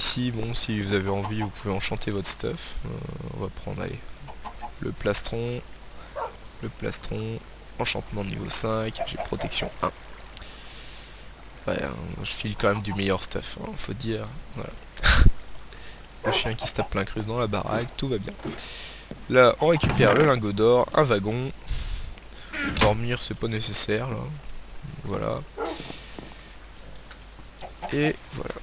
ici, bon, si vous avez envie, vous pouvez enchanter votre stuff. On va prendre, allez, le plastron, enchantement niveau 5, j'ai protection 1. Ouais, hein, je file quand même du meilleur stuff, hein, faut dire. Voilà. Le chien qui se tape plein creuse dans la baraque, tout va bien. Là, on récupère le lingot d'or, un wagon. Dormir, c'est pas nécessaire, là. Voilà. Et voilà.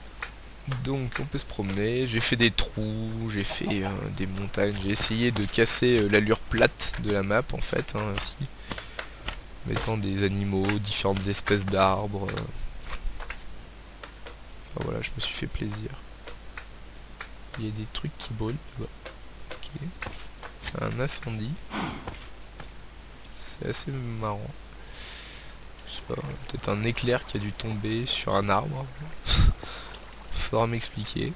Donc, on peut se promener. J'ai fait des trous, j'ai fait des montagnes. J'ai essayé de casser l'allure plate de la map, en fait, hein, aussi. Mettant des animaux, différentes espèces d'arbres. Enfin, voilà, je me suis fait plaisir. Il y a des trucs qui brûlent. Ok. Un incendie. C'est assez marrant. Je sais pas, peut-être un éclair qui a dû tomber sur un arbre. Faudra m'expliquer.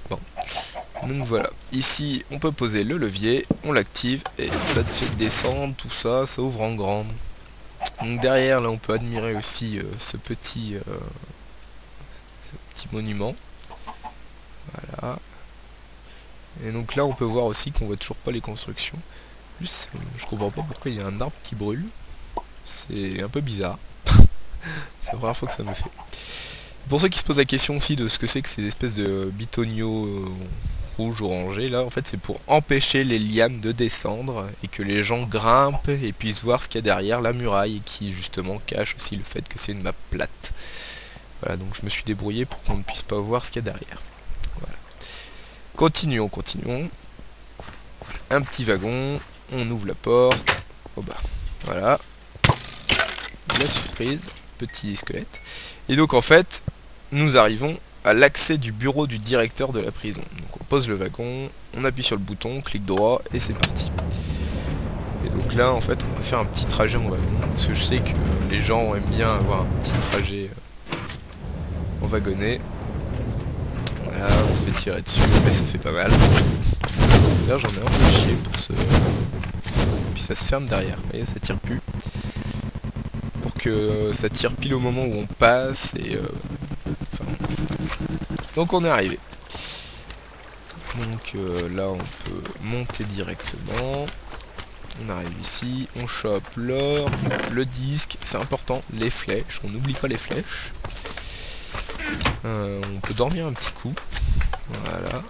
Bon. Donc voilà. Ici, on peut poser le levier, on l'active et ça te fait descendre, tout ça, ça ouvre en grand. Donc derrière, là, on peut admirer aussi ce petit monument. Voilà. Et donc là, on peut voir aussi qu'on voit toujours pas les constructions. En plus, je comprends pas pourquoi il y a un arbre qui brûle. C'est un peu bizarre. C'est la première fois que ça me fait. Pour ceux qui se posent la question aussi de ce que c'est que ces espèces de bitonio rouges orangés, là en fait c'est pour empêcher les lianes de descendre et que les gens grimpent et puissent voir ce qu'il y a derrière la muraille qui justement cache aussi le fait que c'est une map plate. Voilà, donc je me suis débrouillé pour qu'on ne puisse pas voir ce qu'il y a derrière. Voilà. Continuons. Un petit wagon, on ouvre la porte. Oh bah, voilà. La surprise, petit squelette. Et donc en fait, nous arrivons à l'accès du bureau du directeur de la prison. Donc on pose le wagon, on appuie sur le bouton, clic droit et c'est parti. Et donc là en fait on va faire un petit trajet en wagon. Parce que je sais que les gens aiment bien avoir un petit trajet en wagonnet. Voilà, on se fait tirer dessus, mais ça fait pas mal. D'ailleurs j'en ai un peu chier pour ce... Puis ça se ferme derrière, vous voyez, ça tire plus. Pour que ça tire pile au moment où on passe et... Donc on est arrivé. Donc là on peut monter directement. On arrive ici, on chope l'or, le disque, c'est important, les flèches, on n'oublie pas les flèches. On peut dormir un petit coup. Voilà.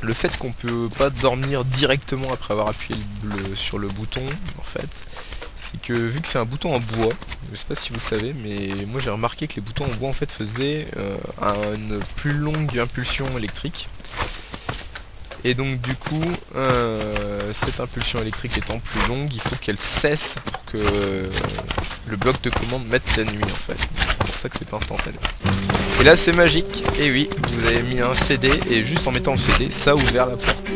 Le fait qu'on peut pas dormir directement après avoir appuyé sur le bouton, en fait, c'est que vu que c'est un bouton en bois, je sais pas si vous savez, mais moi j'ai remarqué que les boutons en bois en fait faisaient une plus longue impulsion électrique. Et donc du coup, cette impulsion électrique étant plus longue, il faut qu'elle cesse pour que le bloc de commande mette la nuit en fait. C'est pour ça que c'est pas instantané. Et là c'est magique, et oui, vous avez mis un CD, et juste en mettant le CD, ça a ouvert la porte.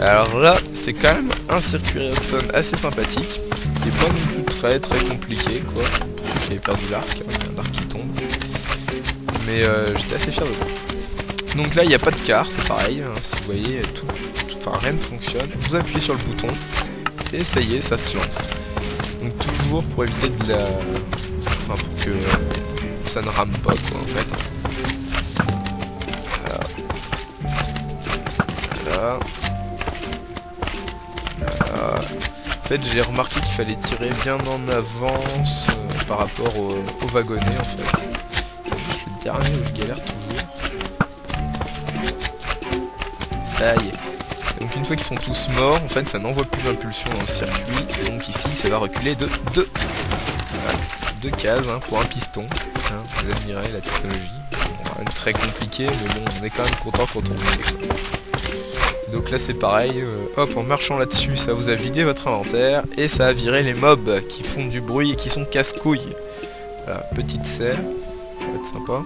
Alors là, c'est quand même un circuit redstone assez sympathique, qui est pas non plus très compliqué quoi. Pour ceux qui avaient perdu l'arc, il y a un arc qui tombe. Mais j'étais assez fier de moi. Donc là il n'y a pas de car, c'est pareil, hein, si vous voyez, rien ne fonctionne. Vous appuyez sur le bouton, et ça y est, ça se lance. Donc toujours pour éviter de la... Enfin pour que ça ne rame pas quoi en fait. Voilà. Voilà. Voilà. En fait j'ai remarqué qu'il fallait tirer bien en avance par rapport au wagonnet en fait. C'est juste le dernier où je galère toujours. Ça y est. Donc une fois qu'ils sont tous morts, en fait ça n'envoie plus d'impulsion dans le circuit. Et donc ici ça va reculer de 2. Voilà. 2 cases hein, pour un piston. Hein, vous admirez la technologie. Bon, rien de très compliqué, mais bon, on est quand même content quand on le fait. Donc là c'est pareil, hop, en marchant là-dessus, ça vous a vidé votre inventaire. Et ça a viré les mobs qui font du bruit et qui sont casse-couilles. Voilà, petite serre, ça va être sympa.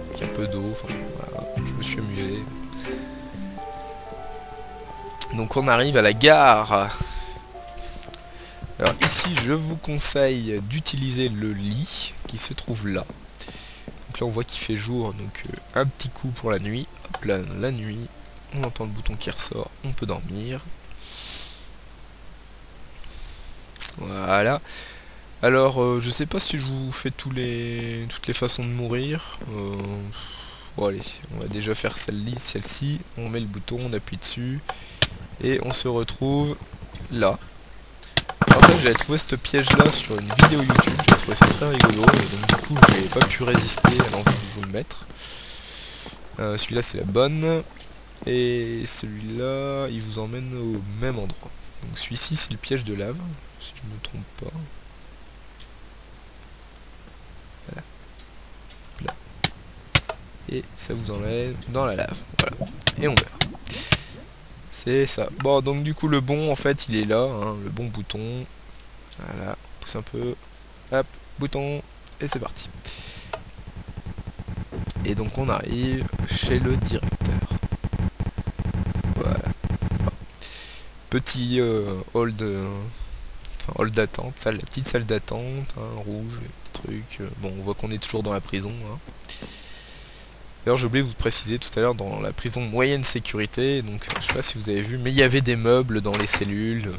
Avec un peu d'eau, enfin voilà, je me suis amusé. Donc on arrive à la gare. Alors ici je vous conseille d'utiliser le lit qui se trouve là. Donc là on voit qu'il fait jour, donc un petit coup pour la nuit. Hop là, la nuit, on entend le bouton qui ressort, on peut dormir. Voilà. Alors, je sais pas si je vous fais toutes les façons de mourir. Bon allez, on va déjà faire celle-ci. On met le bouton, on appuie dessus. Et on se retrouve là. En fait, j'avais trouvé ce piège là sur une vidéo YouTube. J'ai trouvé ça très rigolo. Et donc du coup, j'ai pas pu résister à l'envie de vous le mettre. Celui-là, c'est la bonne. Et celui-là, il vous emmène au même endroit. Donc celui-ci, c'est le piège de lave, si je ne me trompe pas. Voilà. Là. Et ça vous emmène dans la lave. Voilà. Et on meurt. C'est ça. Bon, donc du coup, le bon, en fait, il est là. Hein, le bon bouton. Voilà. On pousse un peu. Hop, bouton. Et c'est parti. Et donc, on arrive chez le directeur. Voilà. Bon. Petit hall hall d'attente, la petite salle d'attente, hein, rouge, les petits trucs. Bon, on voit qu'on est toujours dans la prison. Hein. D'ailleurs, j'ai oublié de vous préciser tout à l'heure, dans la prison moyenne sécurité, donc je sais pas si vous avez vu, mais il y avait des meubles dans les cellules.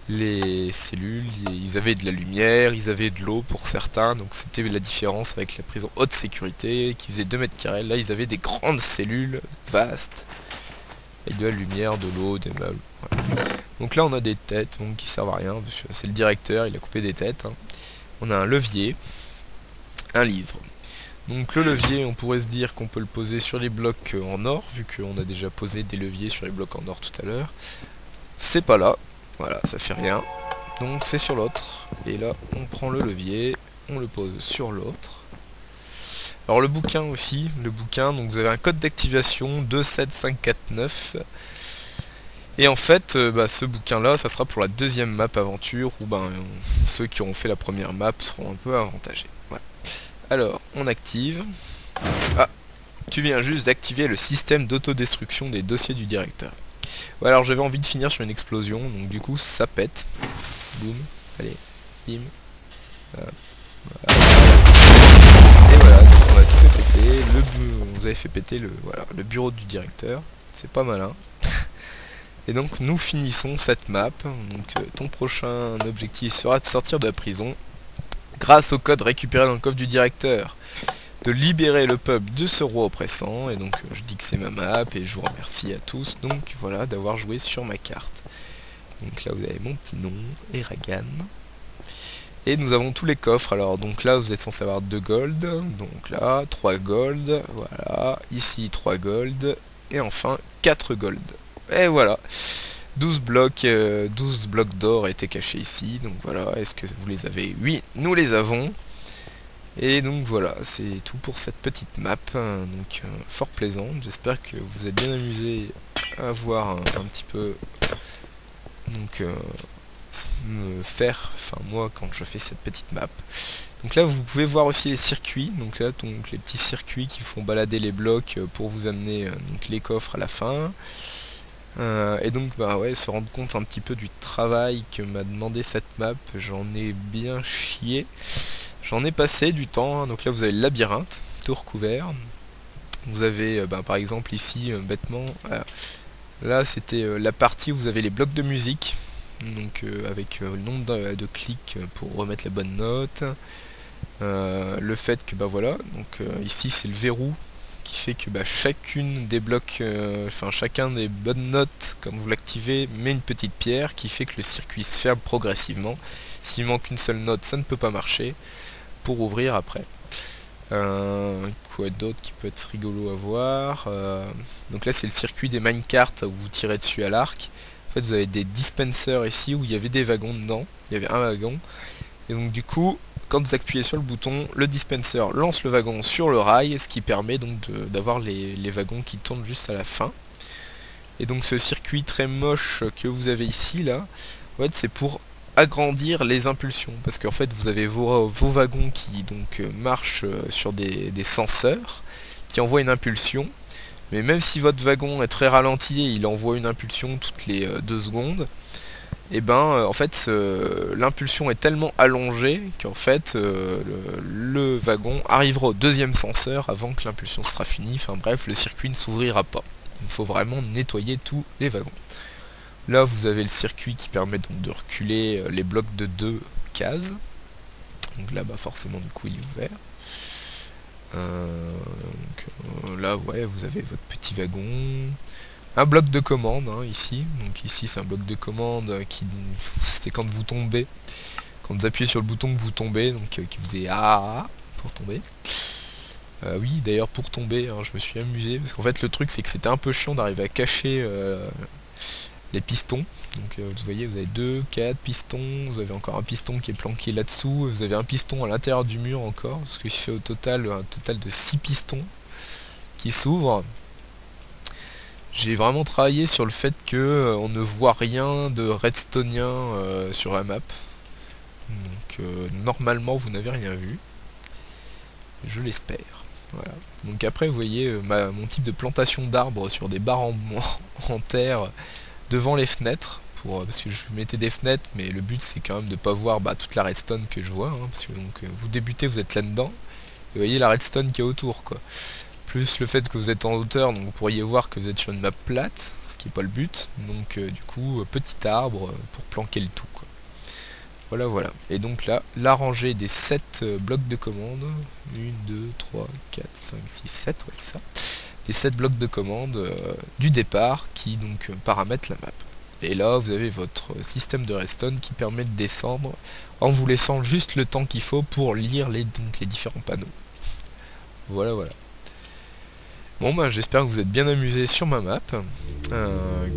Les cellules, ils avaient de la lumière, ils avaient de l'eau pour certains, donc c'était la différence avec la prison haute sécurité qui faisait 2 mètres carrés. Là, ils avaient des grandes cellules vastes, avec de la lumière, de l'eau, des meubles. Voilà. Donc là, on a des têtes donc, qui servent à rien, parce que c'est le directeur, il a coupé des têtes. Hein. On a un levier, un livre. Donc le levier, on pourrait se dire qu'on peut le poser sur les blocs en or, vu qu'on a déjà posé des leviers sur les blocs en or tout à l'heure. C'est pas là, voilà, ça fait rien. Donc c'est sur l'autre. Et là, on prend le levier, on le pose sur l'autre. Alors le bouquin aussi, donc vous avez un code d'activation 27549. Et en fait, ce bouquin-là, ça sera pour la deuxième map aventure, où ceux qui auront fait la première map seront un peu avantagés. Voilà. Alors, on active. Ah, tu viens juste d'activer le système d'autodestruction des dossiers du directeur. Ouais, alors j'avais envie de finir sur une explosion, donc du coup ça pète. Boum, allez, bim. Voilà. Et voilà, donc on a tout fait péter. Vous avez fait péter le bureau du directeur. C'est pas malin. Et donc nous finissons cette map. Donc ton prochain objectif sera de sortir de la prison grâce au code récupéré dans le coffre du directeur, de libérer le peuple de ce roi oppressant. Et donc je dis que c'est ma map et je vous remercie à tous donc voilà d'avoir joué sur ma carte. Donc là vous avez mon petit nom, Eragan. Et nous avons tous les coffres. Alors donc là vous êtes censé avoir 2 gold, donc là 3 gold, voilà, ici 3 gold, et enfin 4 gold. Et voilà, 12 blocs d'or étaient cachés ici, donc voilà, est-ce que vous les avez? Oui, nous les avons. Et donc voilà, c'est tout pour cette petite map, donc fort plaisante. J'espère que vous êtes bien amusés à voir un petit peu, donc me faire, enfin moi quand je fais cette petite map. Donc là vous pouvez voir aussi les circuits, donc là donc les petits circuits qui font balader les blocs pour vous amener donc les coffres à la fin. Et donc ouais, se rendre compte un petit peu du travail que m'a demandé cette map, j'en ai bien chié. J'en ai passé du temps, hein. Donc là vous avez le labyrinthe, tout recouvert. Vous avez par exemple ici, bêtement, là c'était la partie où vous avez les blocs de musique, donc avec le nombre de clics pour remettre la bonne note. Le fait que voilà, donc ici c'est le verrou qui fait que chacune des blocs, chacun des bonnes notes, quand vous l'activez, met une petite pierre qui fait que le circuit se ferme progressivement. S'il manque une seule note, ça ne peut pas marcher. Pour ouvrir après. Quoi d'autre qui peut être rigolo à voir, donc là c'est le circuit des minecarts où vous tirez dessus à l'arc. En fait vous avez des dispensers ici où il y avait des wagons dedans. Il y avait un wagon. Et donc du coup, quand vous appuyez sur le bouton, le dispenser lance le wagon sur le rail, ce qui permet donc d'avoir les wagons qui tournent juste à la fin. Et donc ce circuit très moche que vous avez ici là, en fait c'est pour agrandir les impulsions, parce qu'en fait vous avez vos wagons qui donc marchent sur des senseurs qui envoient une impulsion, mais même si votre wagon est très ralenti et il envoie une impulsion toutes les 2 secondes, et en fait l'impulsion est tellement allongée qu'en fait le wagon arrivera au 2e senseur avant que l'impulsion sera finie. Enfin bref, le circuit ne s'ouvrira pas. Il faut vraiment nettoyer tous les wagons. Là vous avez le circuit qui permet donc de reculer les blocs de 2 cases. Donc là, bah forcément, du coup, il est ouvert. Là, ouais, vous avez votre petit wagon. Un bloc de commande, hein, ici. Donc ici, c'est un bloc de commande qui... C'était quand vous tombez. Quand vous appuyez sur le bouton que vous tombez, donc qui faisait ah pour tomber. Oui, d'ailleurs, pour tomber, hein, je me suis amusé. Parce qu'en fait, le truc, c'est que c'était un peu chiant d'arriver à cacher les pistons. Donc vous voyez, vous avez 2, 4 pistons, vous avez encore un piston qui est planqué là-dessous, vous avez un piston à l'intérieur du mur encore, ce qui fait au total un total de 6 pistons qui s'ouvrent. J'ai vraiment travaillé sur le fait que on ne voit rien de redstonien sur la map. Donc normalement vous n'avez rien vu. Je l'espère. Voilà. Donc après vous voyez mon type de plantation d'arbres sur des barres en terre devant les fenêtres, parce que je mettais des fenêtres, mais le but c'est quand même de pas voir toute la redstone que je vois, hein, parce que donc vous débutez, vous êtes là-dedans, et vous voyez la redstone qui est autour, quoi. Plus le fait que vous êtes en hauteur, donc vous pourriez voir que vous êtes sur une map plate, ce qui est pas le but, donc du coup petit arbre pour planquer le tout, quoi. Voilà, voilà. Et donc là, la rangée des 7 blocs de commande, 1, 2, 3, 4, 5, 6, 7, ouais c'est ça, des 7 blocs de commande du départ qui donc paramètrent la map. Et là vous avez votre système de redstone qui permet de descendre en vous laissant juste le temps qu'il faut pour lire les différents panneaux. Voilà, voilà. Bon bah j'espère que vous êtes bien amusés sur ma map,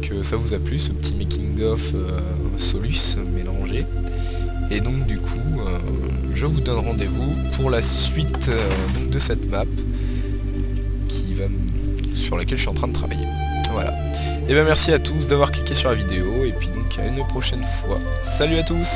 que ça vous a plu ce petit making of Solus mélangé. Et donc du coup je vous donne rendez-vous pour la suite de cette map sur laquelle je suis en train de travailler. Voilà. Et bien merci à tous d'avoir cliqué sur la vidéo et puis donc à une prochaine fois. Salut à tous!